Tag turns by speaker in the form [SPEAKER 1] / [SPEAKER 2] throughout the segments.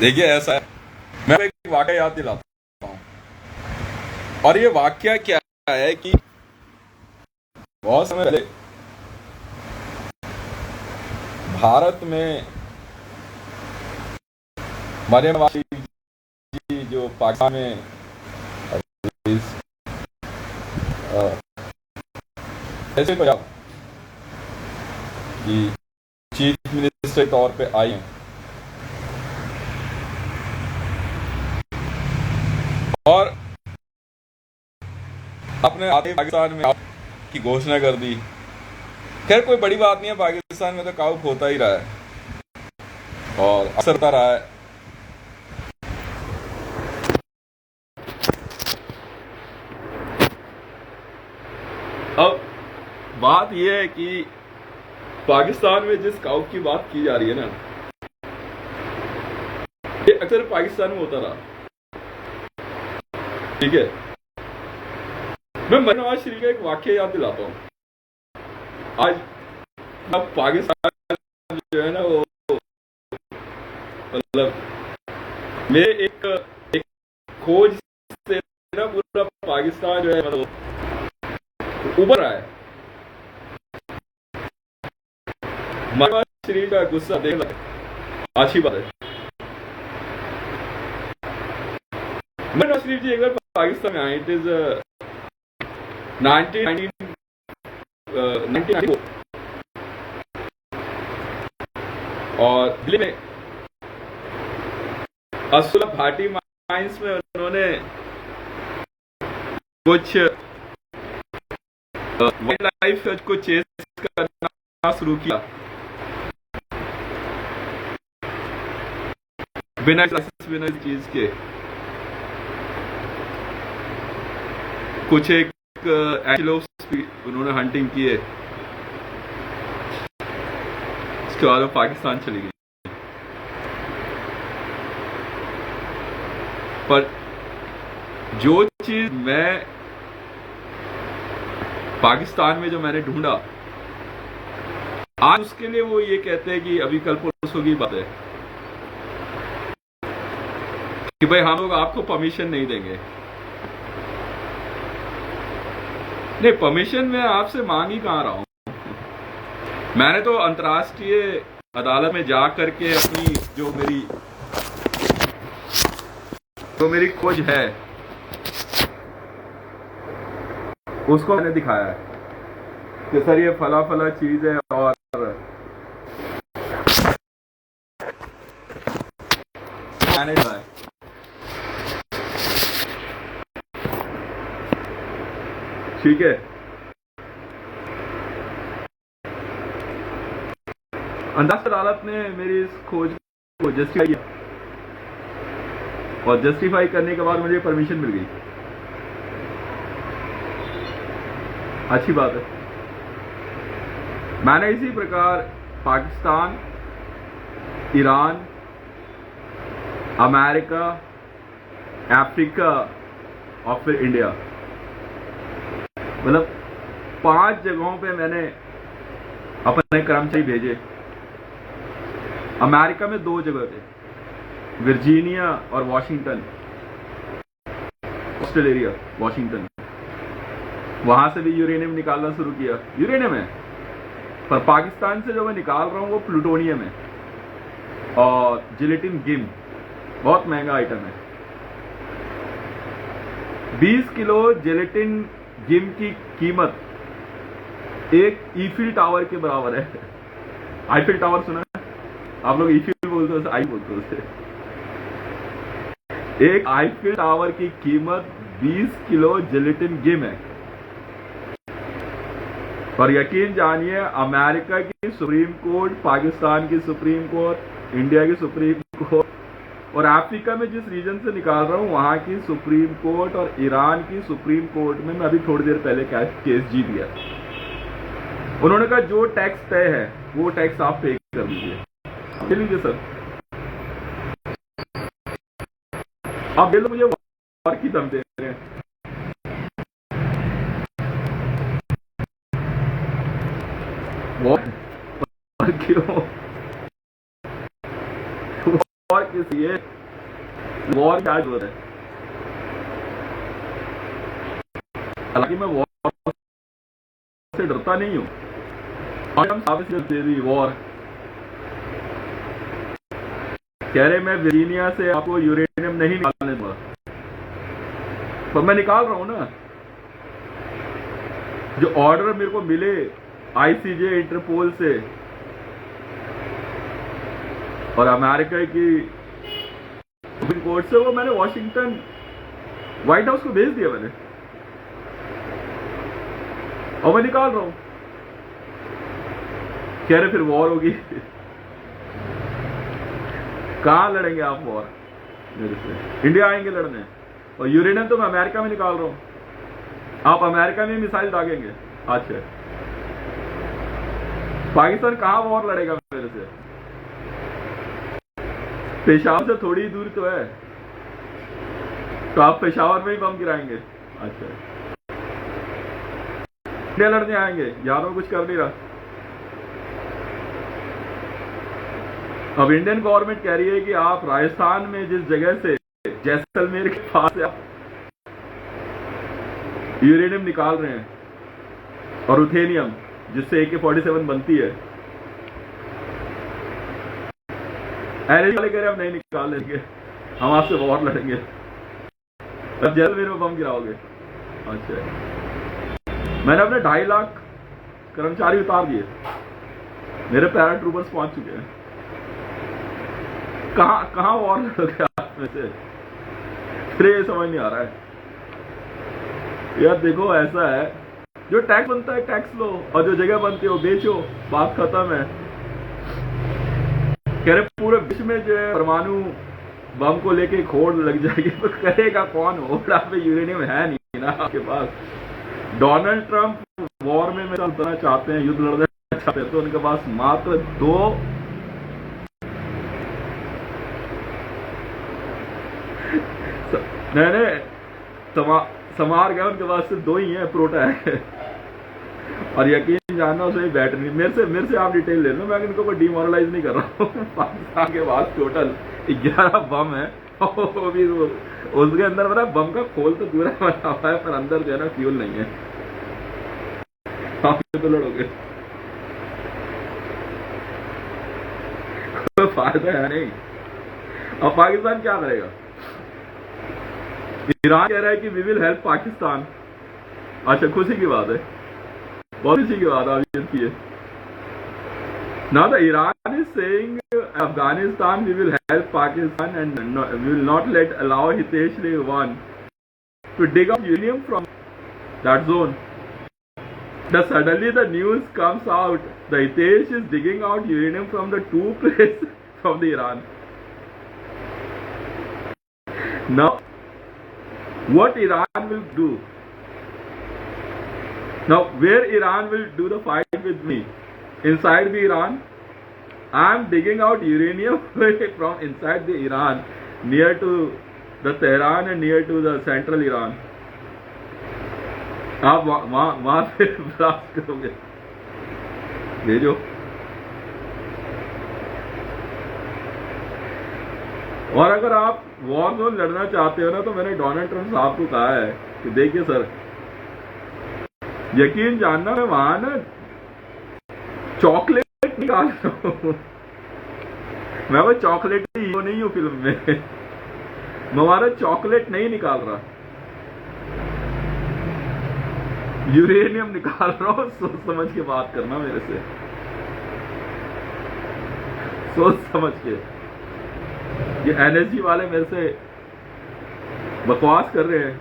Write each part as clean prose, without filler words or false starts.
[SPEAKER 1] देखिए ऐसा है, मैं एक वाकया याद दिलाता हूँ। और ये वाकया क्या है कि बहुत समय पहले भारत में मरियम नवाज जी जो पाकिस्तान में इस ऐसे को याद कि चीफ मिनिस्टर के तौर पे आई हैं और अपने आते पाकिस्तान में की घोषणा कर दी। खैर कोई बड़ी बात नहीं है, पाकिस्तान में तो काउप होता ही रहा है और अक्सर होता रहा है। अब बात यह है कि पाकिस्तान में जिस काउप की बात की जा रही है ना, ये अक्सर पाकिस्तान में होता रहा। ठीक है, मैं मरियम नवाज शरीफ का एक वाक्य याद दिलाता हूँ। आज अब पाकिस्तान जो है ना वो मतलब मेरे एक खोज से ना पूरा पाकिस्तान जो है मतलब उभर रहा है। मरियम नवाज शरीफ का गुस्सा देख लगा, अच्छी बात है। मरियम नवाज शरीफ जी एक बार पाकिस्तान में आए, इट इज 1994 और दिल्ली में असुला भाटी माइंस में उन्होंने कुछ वाइल्ड लाइफ को चेस करना शुरू किया बिना चीज के। कुछ एक एंटीलोप्स भी उन्होंने हंटिंग किए, उसके बाद वो पाकिस्तान चली गई। पर जो चीज मैं पाकिस्तान में जो मैंने ढूंढा आज उसके लिए वो ये कहते हैं कि अभी कल परसों की बात है कि भाई हम लोग आपको परमिशन नहीं देंगे। नहीं, परमिशन मैं आपसे मांग ही कहां रहा हूं। मैंने तो अंतर्राष्ट्रीय अदालत में जा करके अपनी जो मेरी खोज है उसको मैंने दिखाया है कि सर ये फला फला चीज है और मैंने दिखाया। ठीक है, अंतर्राष्ट्रीय अदालत ने मेरी इस खोज को जस्टिफाई किया और जस्टिफाई करने के बाद मुझे परमिशन मिल गई। अच्छी बात है। मैंने इसी प्रकार पाकिस्तान, ईरान, अमेरिका, अफ्रीका और फिर इंडिया, मतलब 5 जगहों पे मैंने अपने कर्मचारी भेजे। अमेरिका में 2 जगह थे, वर्जीनिया और वॉशिंगटन, कोस्टल एरिया वॉशिंगटन। वहां से भी यूरेनियम निकालना शुरू किया। यूरेनियम है, पर पाकिस्तान से जो मैं निकाल रहा हूं वो प्लूटोनियम है और जिलेटिन गिम, बहुत महंगा आइटम है। 20 किलो जिलेटिन गिम की कीमत एक ईफिल टावर के बराबर है। आईफिल टावर सुना है आप लोग? ईफिल बोलते हो, आई बोलते हो उसे। एक आईफिल टावर की कीमत 20 किलो जिलेटिन गिम है। और यकीन जानिए, अमेरिका की सुप्रीम कोर्ट, पाकिस्तान की सुप्रीम कोर्ट, इंडिया की सुप्रीम कोर्ट और अफ्रीका में जिस रीजन से निकाल रहा हूं वहां की सुप्रीम कोर्ट और ईरान की सुप्रीम कोर्ट में मैं अभी थोड़ी देर पहले केस जीत गया। उन्होंने कहा जो टैक्स तय है वो टैक्स आप पे कर दीजिए। ले लीजिए सर, आप ले लो, मुझे और की दम दे रहे हैं। और क्यों? और ये वॉर क्या हो रहा है। हालांकि मैं वॉर से डरता नहीं हूं, और हम साबित दे दी वॉर। कह रहे मैं वर्जीनिया से आपको यूरेनियम नहीं निकालने दूंगा, पर मैं निकाल रहा हूं ना। जो ऑर्डर मेरे को मिले आईसीजे, इंटरपोल से और अमेरिका की सुप्रीम कोर्ट से, वो मैंने वॉशिंगटन व्हाइट हाउस को भेज दिया मैंने, और मैं निकाल रहा हूं। कह रहे फिर वॉर होगी। कहां लड़ेंगे आप वॉर मेरे से? इंडिया आएंगे लड़ने, और यूरेनियम तो मैं अमेरिका में निकाल रहा हूं। आप अमेरिका में मिसाइल दागेंगे। अच्छा, पाकिस्तान कहां वॉर लड़ेगा मेरे से? पेशावर से थोड़ी दूर तो है, तो आप पेशावर में ही बम गिराएंगे। अच्छा, इंडिया लड़ने आएंगे, यहां तो कुछ कर नहीं रहा। अब इंडियन गवर्नमेंट कह रही है कि आप राजस्थान में जिस जगह से जैसलमेर के पास से आप यूरेनियम निकाल रहे हैं और रुथेनियम जिससे AK-47 बनती है, एनर्जी वाले कह रहे हम नहीं निकाल लेंगे, हम आपसे वॉर लड़ेंगे। अब जैसलमेर में बम गिराओगे। अच्छा, मैंने अपने 2.5 लाख कर्मचारी उतार दिए, मेरे पैरा ट्रूपर्स पहुंच चुके हैं। कहां वॉर लड़ोगे आप में से? फिर ये समझ नहीं आ रहा है यार। देखो ऐसा है, जो टैक्स बनता है टैक्स लो, और जो जगह बनती है वो बेचो, बात खत्म है। कह रहे पूरे विश्व में जो है परमाणु बम को लेके खोड़ लग जाएगी, तो करेगा कौन? होड़ा पे यूरेनियम है नहीं ना आपके पास। डोनाल्ड ट्रंप वॉर में उतरना चाहते हैं, युद्ध लड़ना चाहते हैं, तो उनके पास मात्र 2 समार गया, उनके पास सिर्फ 2 ही है, प्रोटा है। और यकीन जानना उसे बैटरी मेरे से आप डिटेल ले लो, मैं इनको कोई डिमोरलाइज नहीं कर रहा हूँ। पाकिस्तान के पास टोटल 11 बम है, वो भी उसके अंदर बना बम का खोल तो पूरा बना हुआ है, पर अंदर जो है ना फ्यूल नहीं है। आप तो लड़ोगे, कोई फायदा है नहीं। अब पाकिस्तान क्या करेगा? ईरान कह रहा है कि वी विल हेल्प पाकिस्तान। अच्छा, खुशी की बात है, बहुत खुशी की बात आप ये। Now the Iran is saying Afghanistan we will help Pakistan and we will not let allow Hitesh Revan to dig out uranium from that zone. Suddenly the news comes out the Hitesh is digging out uranium from the 2 places from the Iran. Now what Iran will do? Now where Iran will do the fight with me? Inside the Iran, I am digging out uranium from inside the Iran, near to the Tehran and near to the central Iran. आप वहां से blast करोगे, भेजो। और अगर आप war zone लड़ना चाहते हो ना, तो मैंने डोनाल्ड ट्रंप साहब को कहा है कि देखिए सर, यकीन जानना मैं वहां ना चॉकलेट निकाल रहा हूं। मैं वो चॉकलेट हीरो नहीं हूं फिल्म में, मैं हमारा चॉकलेट नहीं निकाल रहा, यूरेनियम निकाल रहा हूं। सोच समझ के बात करना मेरे से, सोच समझ के। ये एनर्जी वाले मेरे से बकवास कर रहे हैं।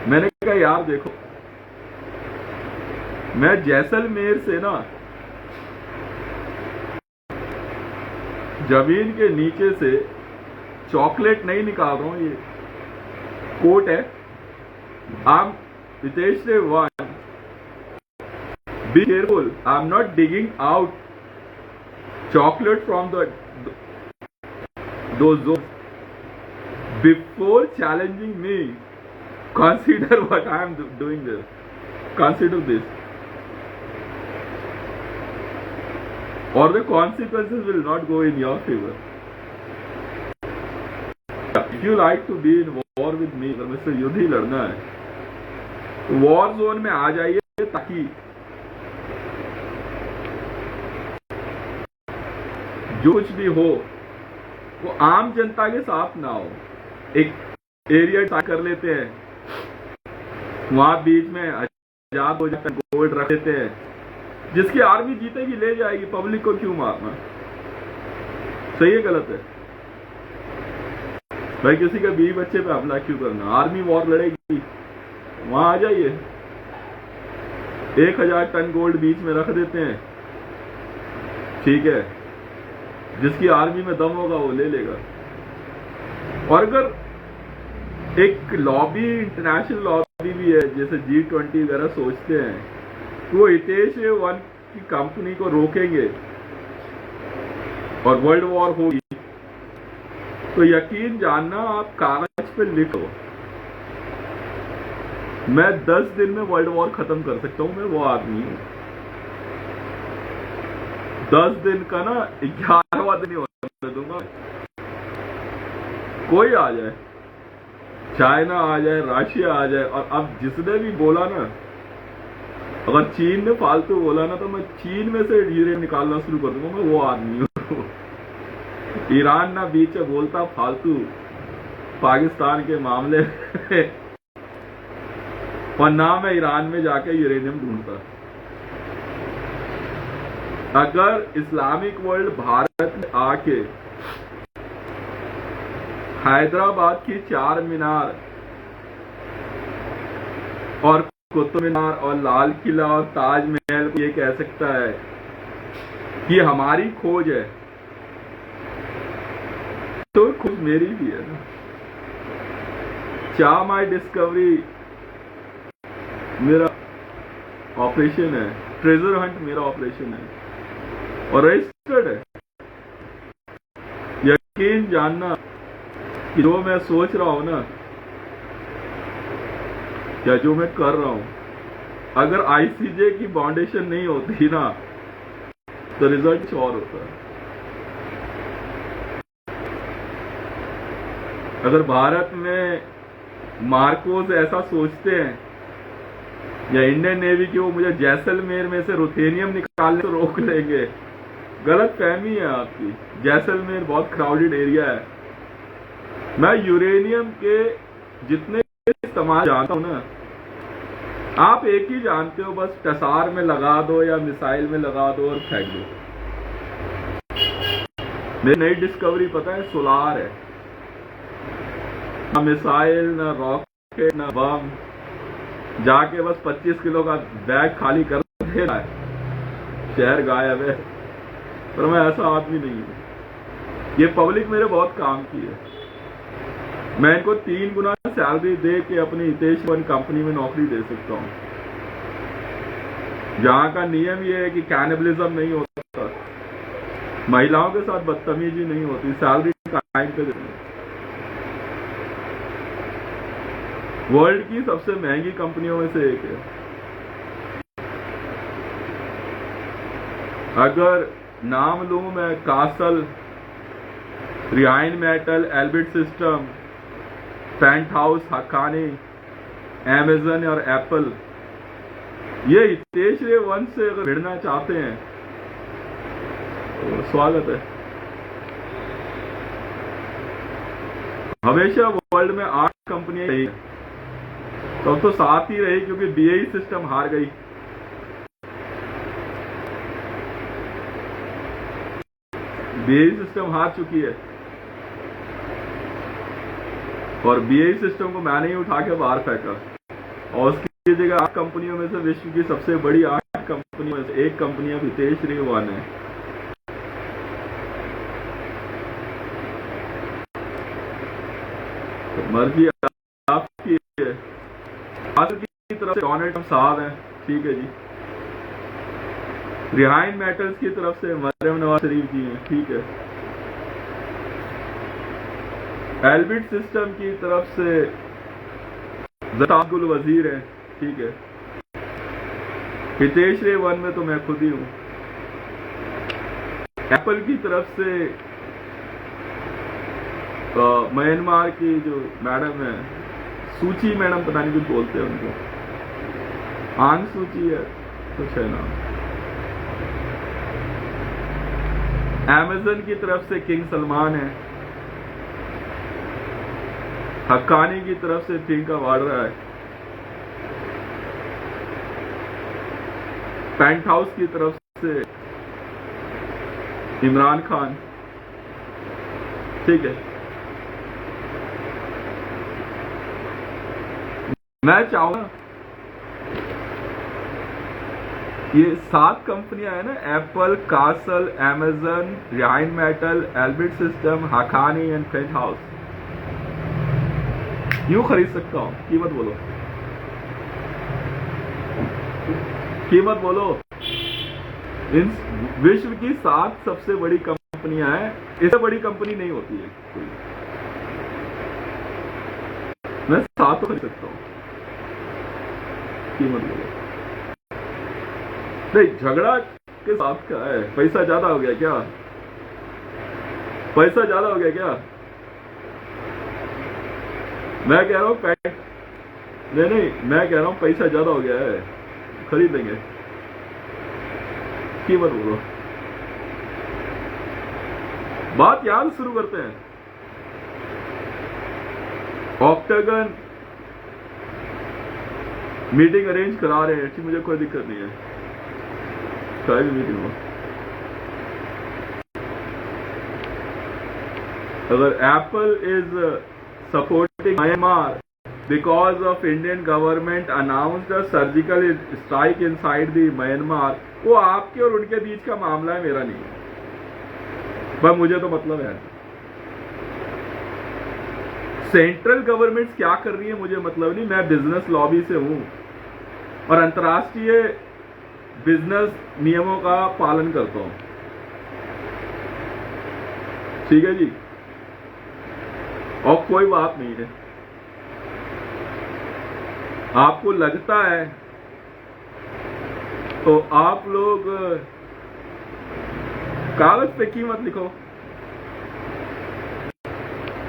[SPEAKER 1] मैंने कहा यार देखो, मैं जैसलमेर से ना जमीन के नीचे से चॉकलेट नहीं निकाल रहा हूं, ये कोट है। I'm Hitesh Revan. Be careful. I'm not digging out chocolate from those zones. Before challenging me, consider what I am doing there. Consider this. Or the consequences will not go in your favor. If you like to be in war with me, अगर मुझसे युद्ध ही लड़ना है तो war zone में आ जाइए, ताकि जो कुछ भी हो वो आम जनता के साथ ना हो। एक एरिया कर लेते हैं, वहां बीच में आजाद हो जाता है, गोल्ड रख देते हैं, जिसकी आर्मी जीतेगी ले जाएगी, पब्लिक को क्यों मारना? सही है गलत है भाई? किसी के बीवी बच्चे पे हमला क्यों करना? आर्मी वॉर लड़ेगी, वहां आ जाइए, 1000 टन गोल्ड बीच में रख देते हैं, ठीक है, जिसकी आर्मी में दम होगा वो ले लेगा। और अगर एक लॉबी, इंटरनेशनल लॉबी भी है, जैसे G20 वगैरह सोचते हैं, तो वो हितेश वन की कंपनी को रोकेंगे और वर्ल्ड वॉर होगी, तो यकीन जानना आप कागज पे लिखो, मैं 10 दिन में वर्ल्ड वॉर खत्म कर सकता हूं, मैं वो आदमी हूं। 10 दिन का ना 11वां दिन ही होने दूंगा। कोई आ जाए, चाइना आ जाए, रशिया आ जाए, और अब जिसने भी बोला ना, अगर चीन ने फालतू बोला ना, तो मैं चीन में से यूरेनियम निकालना शुरू कर दूंगा, मैं वो आदमी हूं। ईरान ना बीच में बोलता फालतू पाकिस्तान के मामले में, और ना मैं ईरान में जाके यूरेनियम ढूंढता। अगर इस्लामिक वर्ल्ड भारत में आके हैदराबाद की 4 मीनार और कुतुब मीनार और लाल किला और ताजमहल को ये कह सकता है कि हमारी खोज है, तो खोज मेरी भी है ना। चाह माई डिस्कवरी मेरा ऑपरेशन है, ट्रेजर हंट मेरा ऑपरेशन है, और रजिस्टर्ड है। यकीन जानना कि जो मैं सोच रहा हूं ना, या जो मैं कर रहा हूं, अगर ICJ की फाउंडेशन नहीं होती ना, तो रिजल्ट और होता है। अगर भारत में मार्कोस ऐसा सोचते हैं, या इंडियन नेवी की वो मुझे जैसलमेर में से रुथेनियम निकालने से रोक लेंगे, गलत फहमी है आपकी। जैसलमेर बहुत क्राउडेड एरिया है। मैं यूरेनियम के जितने इस्तेमाल जानता हूं ना, आप एक ही जानते हो, बस टसार में लगा दो या मिसाइल में लगा दो और फेंक दो। मेरी नई डिस्कवरी पता है, सोलार है। ना मिसाइल, ना रॉकेट, ना बम, जाके बस 25 किलो का बैग खाली कर दे रहा है, शहर गायब है। पर मैं ऐसा आदमी नहीं हूं। ये पब्लिक मेरे बहुत काम की है। मैं इनको 3 गुना सैलरी दे के अपनी हितेश वन कंपनी में नौकरी दे सकता हूं, जहां का नियम ये है कि कैनिबलिज्म नहीं होता, महिलाओं के साथ बदतमीजी नहीं होती, सैलरी टाइम पे देते। वर्ल्ड की सबसे महंगी कंपनियों में से एक है। अगर नाम लूं मैं, Castle, Rheinmetall, Elbit System, Paint House, हकानी, अमेजन और एप्पल, ये हितेश वन से अगर भिड़ना चाहते हैं तो स्वागत है। हमेशा वर्ल्ड में 8 कंपनियां रही, तो 7 ही रही, क्योंकि BAE सिस्टम हार गई। BAE सिस्टम हार चुकी है, और BAE सिस्टम को मैंने ही उठा के बाहर फेंका, और उसकी जगह 8 कंपनियों में से विश्व की सबसे बड़ी 8 कंपनियों में से एक कंपनी अब हितेश वन है। तो मर्जी आपकी है। की तरफ से डोनाल्ड ट्रंप साहब हैं, ठीक है जी। रिहाइन मेटल्स की तरफ से मरियम नवाज शरीफ जी हैं, ठीक है। एल्बिट सिस्टम की तरफ से जतागुल वजीर हैं, ठीक है। हितेश वन में तो मैं खुद ही हूं। एप्पल की तरफ से म्यांमार की जो मैडम है, सूची मैडम, पता नहीं कुछ बोलते हैं उनको, आंग सूची है कुछ है नाम। अमेजन की तरफ से किंग सलमान है, हक्कानी की तरफ से प्रियंका वाड्रा है, पेंट हाउस की तरफ से इमरान खान, ठीक है। मैं चाहूंगा ये 7 कंपनियां है ना, Apple, Castle, Amazon, Rheinmetall, Elbit System, हाकानी एंड पेंट हाउस, यूं खरीद सकता हूं। कीमत बोलो, कीमत बोलो। इन विश्व की 7 सबसे बड़ी कंपनियां हैं, इससे बड़ी कंपनी नहीं होती है कोई। मैं 7 खरीद सकता हूं, कीमत बोलो। नहीं, झगड़ा के साथ क्या है? पैसा ज्यादा हो गया क्या? पैसा ज्यादा हो गया क्या? मैं कह रहा हूं नहीं, मैं कह रहा हूं पैसा ज्यादा हो गया है, खरीद लेंगे। कीमत बोलो। बात यहां से शुरू करते हैं। ऑक्टागन मीटिंग अरेंज करा रहे हैं, मुझे कोई दिक्कत नहीं है, कोई भी मीटिंग हो। अगर Apple is supporting Myanmar because of Indian government announced a surgical strike inside the Myanmar, वो आपके और उनके बीच का मामला है, मेरा नहीं है। पर मुझे तो मतलब है सेंट्रल गवर्नमेंट क्या कर रही है, मुझे मतलब नहीं। मैं बिजनेस लॉबी से हूं और अंतर्राष्ट्रीय बिजनेस नियमों का पालन करता हूं, ठीक है जी। और कोई बात नहीं है, आपको लगता है तो आप लोग कागज पे कीमत लिखो,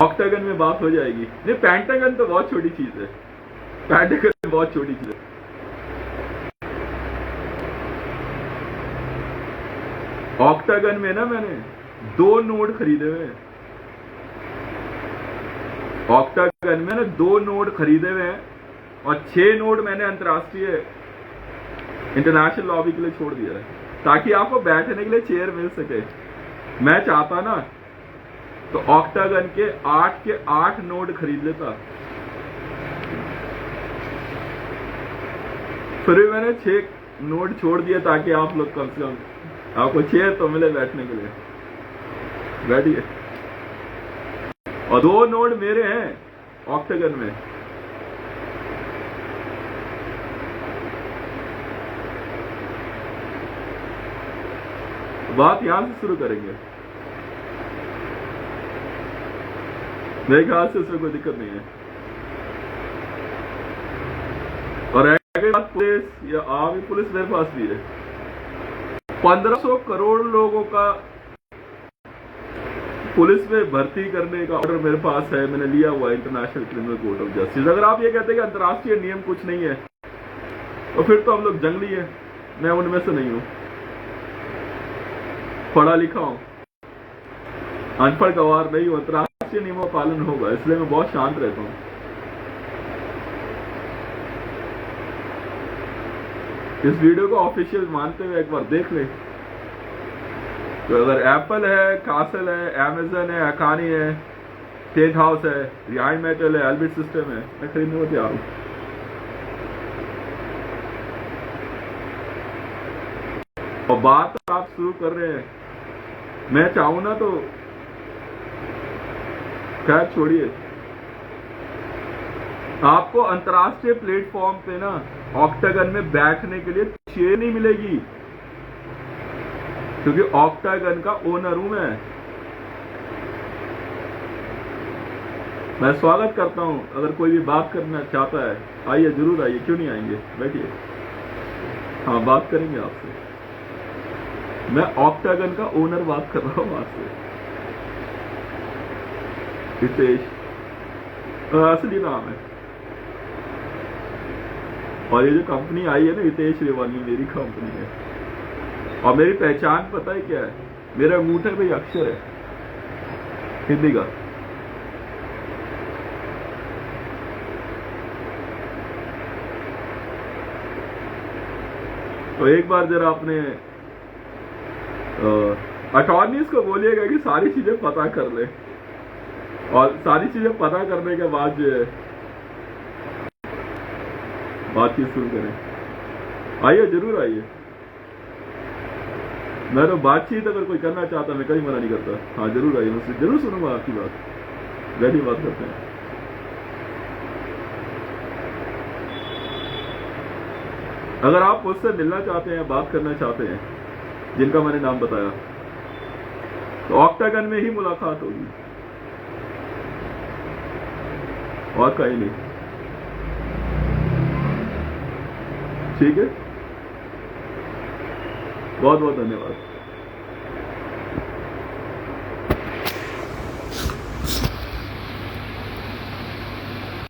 [SPEAKER 1] ऑक्टागन में बात हो जाएगी। नहीं, पेंटागन तो बहुत छोटी चीज है, पेंटागन बहुत छोटी चीज है। ऑक्टागन में ना मैंने 2 नोड खरीदे हुए हैं, ऑक्टागन में ना 2 नोड खरीदे हुए हैं और 6 नोड मैंने अंतर्राष्ट्रीय इंटरनेशनल लॉबी के लिए छोड़ दिया है, ताकि आपको बैठने के लिए चेयर मिल सके। मैं चाहता ना तो ऑक्टागन के 8 नोड खरीद लेता, फिर भी मैंने 6 नोड छोड़ दिया ताकि आप लोग कम से कम आपको चेयर तो मिले बैठने के लिए। बैठिए। और 2 नोड मेरे हैं ऑक्टागन में। बात यहां से शुरू करेंगे, मेरे ख्याल से उसमें कोई दिक्कत नहीं है। और अगर बात पुलिस या आर्मी, पुलिस मेरे पास भी है। 1500 करोड़ लोगों का पुलिस में भर्ती करने का ऑर्डर मेरे पास है, मैंने लिया हुआ international criminal court of justice. अगर आप ये कहते हैं कि अंतर्राष्ट्रीय नियम कुछ नहीं है, तो फिर तो हम लोग जंगली हैं। मैं उनमें से नहीं हूं, पढ़ा लिखा हूं, अनपढ़ गवार नहीं हूं। अंतर्राष्ट्रीय नियमों का पालन होगा, इसलिए मैं बहुत शांत रहता हूं। इस वीडियो को ऑफिशियल मानते हुए एक बार देख ले। तो अगर एप्पल है, कासल है, अमेजन है, अकानी है, पेंट हाउस है, रिहाइन मेटल है, एल्बिट सिस्टम है, मैं खरीदने को तैयार हूं। और बात आप शुरू कर रहे हैं, मैं चाहूं ना तो खैर छोड़िए। आपको अंतर्राष्ट्रीय प्लेटफॉर्म पे ना ऑक्टागन में बैठने के लिए चेयर नहीं मिलेगी, क्योंकि ऑक्टागन का ओनर हूं मैं। मैं स्वागत करता हूं, अगर कोई भी बात करना चाहता है आइए, जरूर आइए, क्यों नहीं आएंगे, बैठिए। हाँ, बात करेंगे आपसे। मैं ऑक्टागन का ओनर बात कर रहा हूं आपसे। हितेश असली नाम है। और ये जो कंपनी आई है ना हितेश रेवानी, मेरी कंपनी है। और मेरी पहचान पता है क्या है? मेरे अंगूठे पे अक्षर है हिंदी का। तो एक बार जरा अपने अटॉर्नीज को बोलिएगा कि सारी चीजें पता कर ले, और सारी चीजें पता करने के बाद जो है बातचीत शुरू करें। आइए, जरूर आइए। मैं तो बातचीत अगर कोई करना चाहता मैं कहीं मना नहीं करता। हाँ जरूर आइए, मैं जरूर सुनूंगा आपकी बात। बैठी बात करते हैं। अगर आप मुझसे मिलना चाहते हैं, बात करना चाहते हैं, जिनका मैंने नाम बताया, तो ऑक्टागन में ही मुलाकात होगी, और कहीं नहीं। ठीक है, बहुत बहुत धन्यवाद।